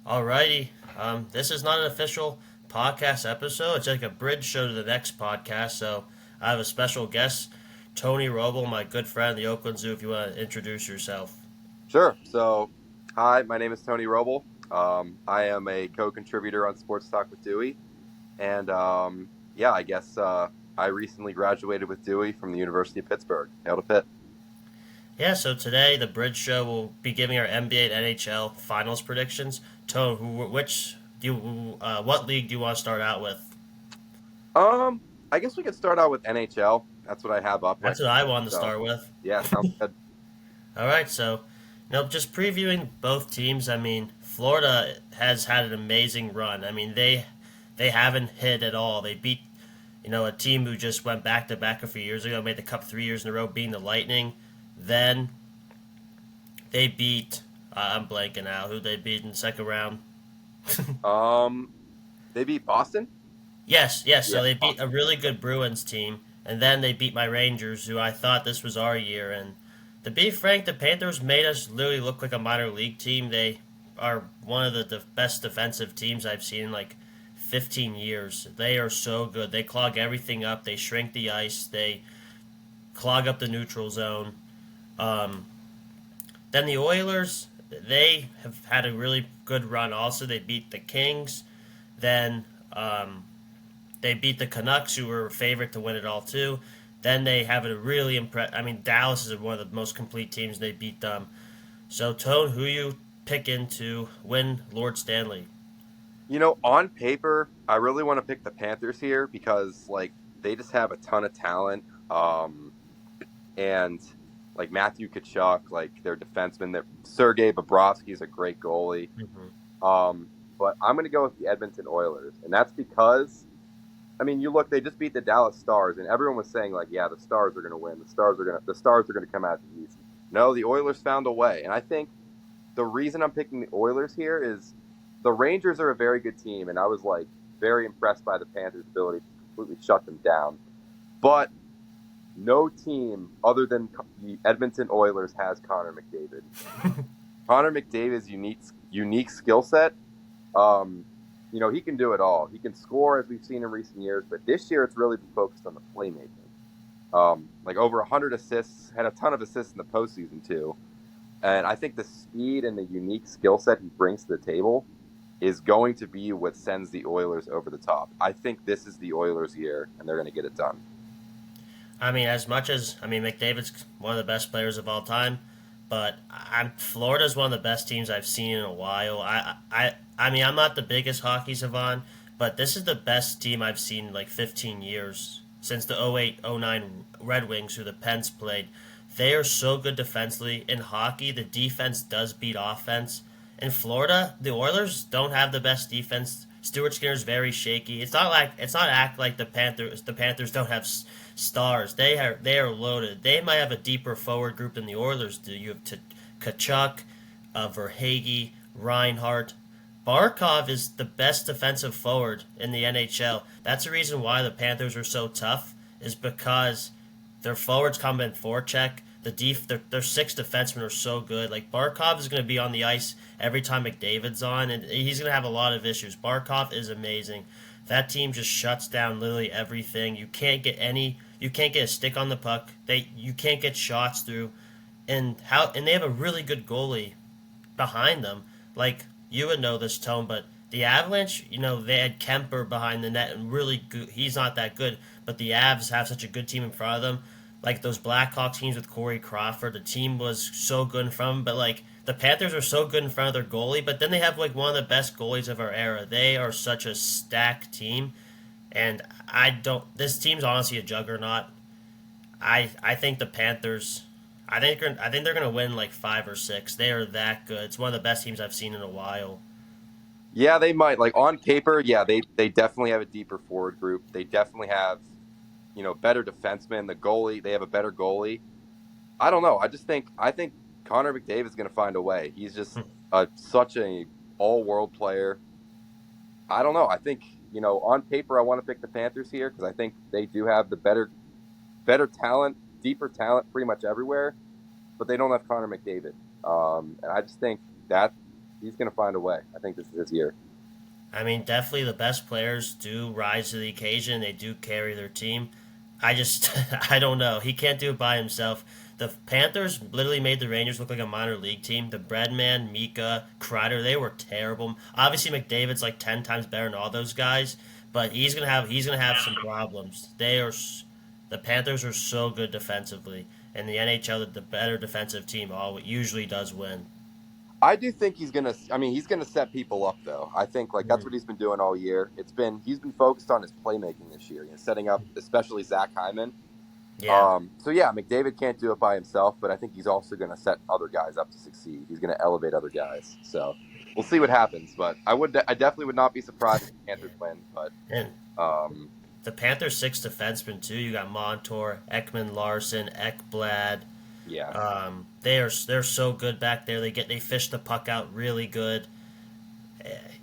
Alrighty. This is not an official podcast episode. It's like a bridge show to the next podcast. So I have a special guest, Tony Robol, my good friend at the Oakland Zoo. If you want to introduce yourself. Sure. Hi, my name is Tony Robol. I am a co-contributor on Sports Talk with Duey, and I guess I recently graduated with Duey from the University of Pittsburgh. Hail to Pitt. Yeah. So today the bridge show will be giving our NBA and NHL finals predictions. Tone, what league do you want to start out with? Um, I guess we could start out with NHL. That's what I have up right That's what I now. wanted to So start with. yeah, sounds good. All right, so just previewing both teams. I mean, Florida has had an amazing run. I mean, they haven't hit at all. They beat a team who just went back to back a few years ago, made the Cup 3 years in a row, being the Lightning. Then they beat. I'm blanking out who they beat in the second round. Um, they beat Boston. Yes. So Yeah, they beat a Boston. really good Bruins team, and then they beat my Rangers, who I thought this was our year. And to be frank, the Panthers made us literally look like a minor league team. They are one of the best defensive teams I've seen in like 15 years. They are so good. They clog everything up. They shrink the ice. They clog up the neutral zone. Um, then the Oilers, they have had a really good run. Also, they beat the Kings. Then they beat the Canucks, who were a favorite to win it all too. Then they have a really I mean, Dallas is one of the most complete teams. They beat them. So, Tone, who you picking to win Lord Stanley? On paper, I really want to pick the Panthers here because they just have a ton of talent. And like Matthew Kachuk, like their defenseman, that Sergei Bobrovsky is a great goalie. Mm-hmm. But I'm going to go with the Edmonton Oilers, and that's because you look, they just beat the Dallas Stars, and everyone was saying like, yeah, the Stars are going to win. The Stars are going to come out of the East. No, the Oilers found a way, and I think the reason I'm picking the Oilers here is the Rangers are a very good team, and I was like very impressed by the Panthers' ability to completely shut them down. But no team other than the Edmonton Oilers has Connor McDavid. Connor McDavid's unique skill set. Um, he can do it all. He can score, as we've seen in recent years, but this year it's really been focused on the playmaking. Like over 100 assists, had a ton of assists in the postseason too. And I think the speed and the unique skill set he brings to the table is going to be what sends the Oilers over the top. I think this is the Oilers' year, and they're going to get it done. I mean, as much as McDavid's one of the best players of all time, but Florida's one of the best teams I've seen in a while. I mean, I'm not the biggest hockey savant, but this is the best team I've seen in like 15 years since the 08-09 Red Wings, who the Pens played. They are so good defensively. In hockey, the defense does beat offense. In Florida, the Oilers don't have the best defense. Stuart Skinner's very shaky. It's not act like the Panthers. The Panthers don't have stars. They are loaded. They might have a deeper forward group than the Oilers do. You have Kachuk, Verhage, Reinhart. Barkov is the best defensive forward in the NHL. That's the reason why the Panthers are so tough, is because their forwards come in forecheck. Their six defensemen are so good. Like Barkov is going to be on the ice every time McDavid's on, and he's going to have a lot of issues. Barkov is amazing. That team just shuts down literally everything. You can't get a stick on the puck. You can't get shots through, and they have a really good goalie behind them. Like you would know this, Tone, but the Avalanche, they had Kemper behind the net and really good. He's not that good, but the Avs have such a good team in front of them. Like those Blackhawks teams with Corey Crawford, the team was so good in front of them, but like the Panthers are so good in front of their goalie, but then they have like one of the best goalies of our era. They are such a stacked team, and I don't. This team's honestly a juggernaut. I think the Panthers. I think they're gonna win like 5 or 6. They are that good. It's one of the best teams I've seen in a while. Yeah, they might. Like on paper, yeah, they definitely have a deeper forward group. They definitely have, better defensemen. The goalie, they have a better goalie. I don't know. I think Connor McDavid is going to find a way. He's just such a all world player. I don't know. I think on paper I want to pick the Panthers here because I think they do have the better talent, deeper talent, pretty much everywhere. But they don't have Connor McDavid, and I just think that He's going to find a way. I think this is his year. I mean, definitely the best players do rise to the occasion. They do carry their team. I just, I don't know. He can't do it by himself. The Panthers literally made the Rangers look like a minor league team. The Breadman, Mika, Kreider, they were terrible. Obviously, McDavid's like 10 times better than all those guys, but he's gonna have some problems. The Panthers are so good defensively, and the NHL, the better defensive team, all usually does win. I do think he's gonna. I mean, he's gonna set people up though. I think like that's Mm. what he's been doing all year. He's been focused on his playmaking this year, setting up especially Zach Hyman. Yeah. So yeah, McDavid can't do it by himself, but I think he's also gonna set other guys up to succeed. He's gonna elevate other guys. So we'll see what happens. But I definitely would not be surprised if the Panthers win. But And um, the Panthers' six defensemen too. You got Montour, Ekman Larson, Ekblad. yeah, They're so good back there. They fish the puck out really good.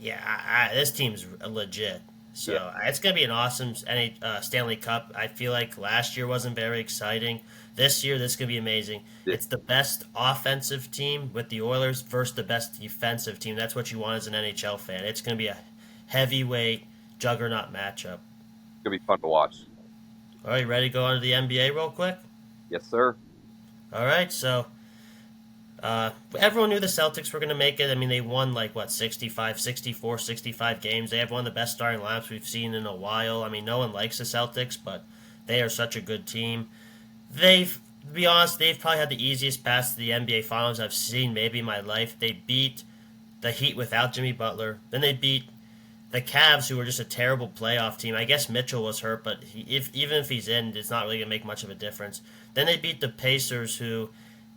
Yeah, this team's legit. So yeah, it's gonna be an awesome Stanley Cup. I feel like last year wasn't very exciting. This year, this is gonna be amazing. yeah. It's the best offensive team with the Oilers versus the best defensive team. That's what you want as an NHL fan. It's gonna be a heavyweight juggernaut matchup. It's gonna be fun to watch. All right, ready to go on to the NBA real quick? Yes, sir. All right, so everyone knew the Celtics were going to make it. I mean, they won like, what, 65, 64, 65 games. They have one of the best starting lineups we've seen in a while. I mean, no one likes the Celtics, but they are such a good team. To be honest, they've probably had the easiest path to the NBA Finals I've seen maybe in my life. They beat the Heat without Jimmy Butler. Then they beat the Cavs, who were just a terrible playoff team. I guess Mitchell was hurt, but even if he's in, it's not really gonna make much of a difference. Then they beat the Pacers, who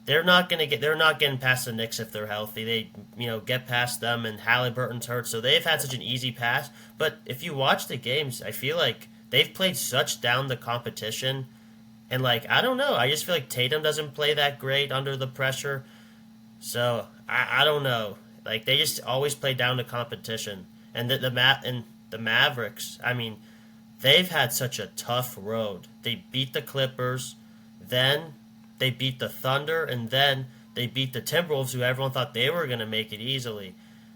they're not getting past the Knicks if they're healthy. They get past them, and Halliburton's hurt, so they've had such an easy pass. But if you watch the games, I feel like they've played such down the competition, and like I don't know, I just feel like Tatum doesn't play that great under the pressure. So I don't know. Like they just always play down to competition, and the Mavericks. I mean, they've had such a tough road. They beat the Clippers, then they beat the Thunder, and then they beat the Timberwolves, who everyone thought they were going to make it easily.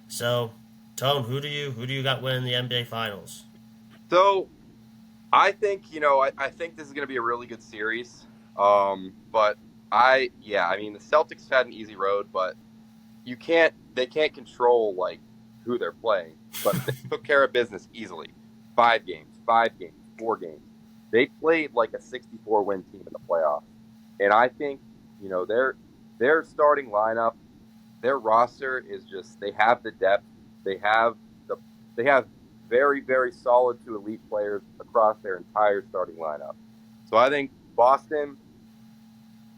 So, Tone, who do you got winning the NBA Finals? So I think I think this is going to be a really good series. But I mean the Celtics had an easy road, but they can't control like who they're playing, but they took care of business easily. 5 games, 5 games, 4 games. They played like a 64 win team in the playoffs, and I think their starting lineup, their roster is just they have the depth, they have the they have very very solid to elite players across their entire starting lineup. So I think Boston.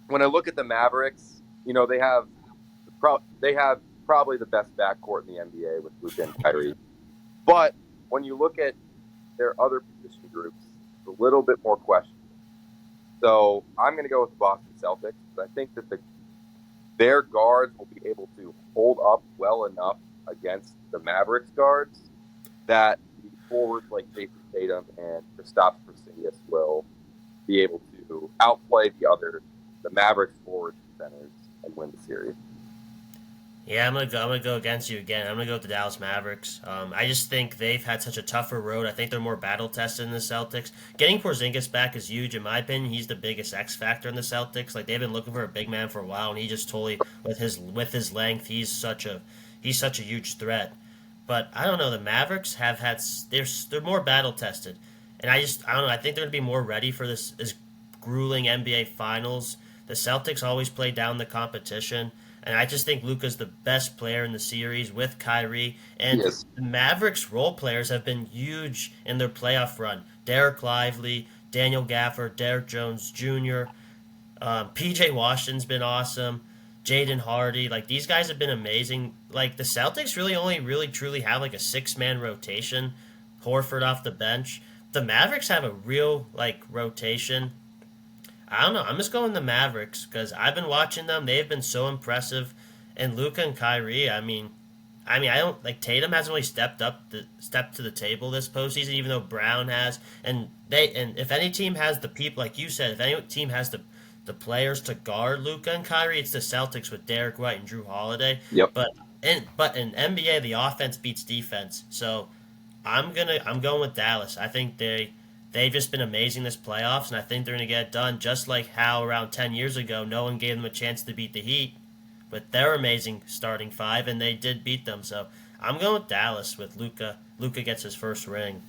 When I look at the Mavericks, they have probably the best backcourt in the NBA with Luka and Kyrie. But when you look at their other position groups, it's a little bit more questionable. So I'm going to go with the Boston Celtics. I think that their guards will be able to hold up well enough against the Mavericks guards that the forwards like Jason Tatum and Kristaps Porzingis will be able to outplay the Mavericks forwards and centers and win the series. Yeah, I'm gonna go against you again. I'm gonna go with the Dallas Mavericks. I just think they've had such a tougher road. I think they're more battle tested than the Celtics. Getting Porzingis back is huge in my opinion. He's the biggest X factor in the Celtics. Like they've been looking for a big man for a while, and he just totally with his length, he's such a huge threat. But I don't know. The Mavericks have had they're more battle tested, and I don't know. I think they're gonna be more ready for this grueling NBA Finals. The Celtics always play down the competition. And I just think Luka's the best player in the series with Kyrie. And Yes. the Mavericks role players have been huge in their playoff run. Derek Lively, Daniel Gafford, Derek Jones Jr., PJ Washington's been awesome. Jaden Hardy, like these guys have been amazing. Like the Celtics really only really truly have like a 6-man rotation. Horford off the bench. The Mavericks have a real like rotation. I don't know. I'm just going the Mavericks because I've been watching them. They've been so impressive, and Luca and Kyrie. I mean, I don't like Tatum hasn't really stepped to the table this postseason, even though Brown has. And if any team has the people, like you said, if any team has the players to guard Luca and Kyrie, it's the Celtics with Derek White and Drew Holiday. Yep. But but in NBA the offense beats defense. So I'm going with Dallas. I think they've just been amazing this playoffs, and I think they're gonna get it done. Just like how around 10 years ago, no one gave them a chance to beat the Heat with their amazing starting five, and they did beat them. So I'm going with Dallas with Luca. Luca gets his first ring.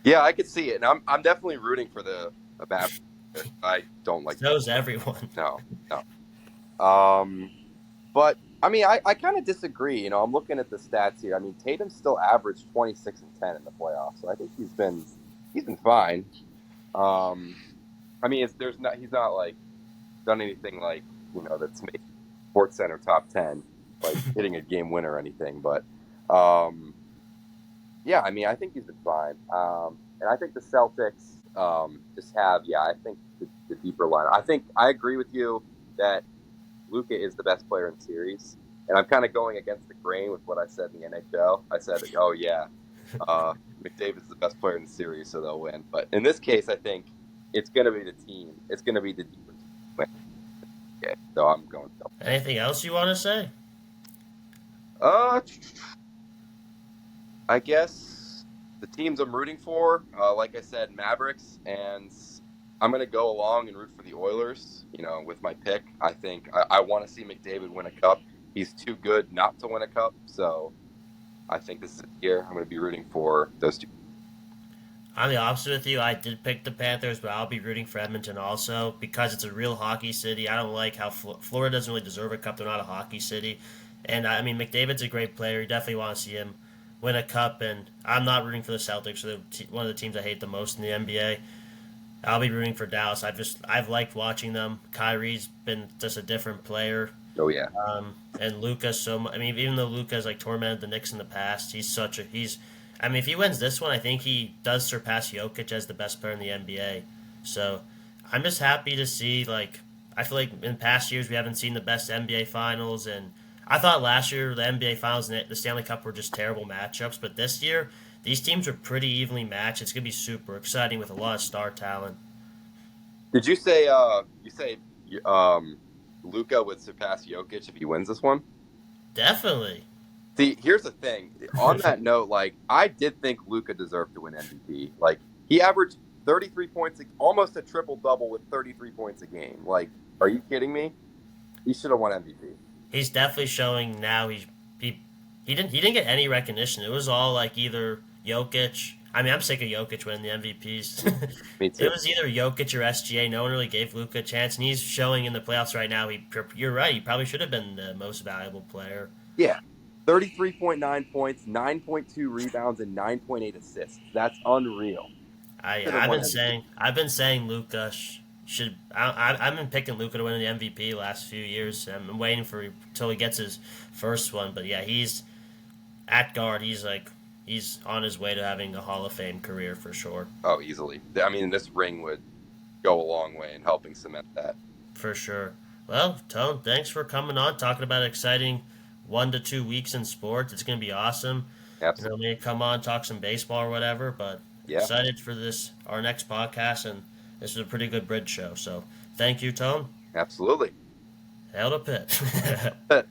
Yeah, I could see it, and I'm definitely rooting for the Mavericks. I don't like. So's everyone. No, no. But I mean, I kind of disagree. You know, I'm looking at the stats here. I mean, Tatum still averaged 26 and 10 in the playoffs, so I think he's been fine. I mean, he's not like done anything like, you know, that's made Sports Center top 10, like hitting a game winner or anything. But yeah, I mean, I think he's been fine. And I think the Celtics just have, I think the deeper line. I agree with you that Luka is the best player in the series, and I'm kind of going against the grain with what I said in the NHL. I said, oh yeah, McDavid's the best player in the series, so they'll win. But in this case, I think it's going to be the team. It's going to be the deeper team win. Okay, so I'm going Celtics. Anything else you want to say? I guess the teams I'm rooting for, like I said, Mavericks, and I'm going to go along and root for the Oilers, you know, with my pick. I think I want to see McDavid win a cup. He's too good not to win a cup, so I think this is the year I'm going to be rooting for those two. I'm the opposite with you. I did pick the Panthers, but I'll be rooting for Edmonton also because it's a real hockey city. I don't like how Florida doesn't really deserve a cup. They're not a hockey city. And, I mean, McDavid's a great player. You definitely want to see him win a cup. And I'm not rooting for the Celtics. They're one of the teams I hate the most in the NBA. I'll be rooting for Dallas. I've liked watching them. Kyrie's been just a different player. Oh yeah. And Luka's I mean, even though Luka's like tormented the Knicks in the past, I mean, if he wins this one, I think he does surpass Jokic as the best player in the NBA. So I'm just happy to see, like, I feel like in past years we haven't seen the best NBA finals, and I thought last year the NBA finals and the Stanley Cup were just terrible matchups, but this year these teams are pretty evenly matched. It's gonna be super exciting with a lot of star talent. Did you say Luka would surpass Jokic if he wins this one? Definitely. See, here's the thing. On that note, like, I did think Luka deserved to win MVP. Like, he averaged 33 points, almost a triple-double with 33 points a game. Like, are you kidding me? He should have won MVP. He's definitely showing now. He didn't get any recognition. It was all like either Jokic. I mean, I'm sick of Jokic winning the MVPs. Me too. It was either Jokic or SGA. No one really gave Luka a chance, and he's showing in the playoffs right now. You're right. He probably should have been the most valuable player. Yeah. 33.9 points, 9.2 rebounds, and 9.8 assists. That's unreal. I've been saying Luka should. I've been picking Luka to win the MVP last few years. I'm waiting until he gets his first one. But yeah, he's at guard. He's on his way to having a Hall of Fame career for sure. Oh, easily. I mean, this ring would go a long way in helping cement that. For sure. Well, Tone, thanks for coming on, talking about exciting 1 to 2 weeks in sports. It's going to be awesome. Absolutely. Maybe come on, talk some baseball or whatever, but excited for our next podcast, and this was a pretty good bridge show. So thank you, Tone. Absolutely. Hail to Pitt.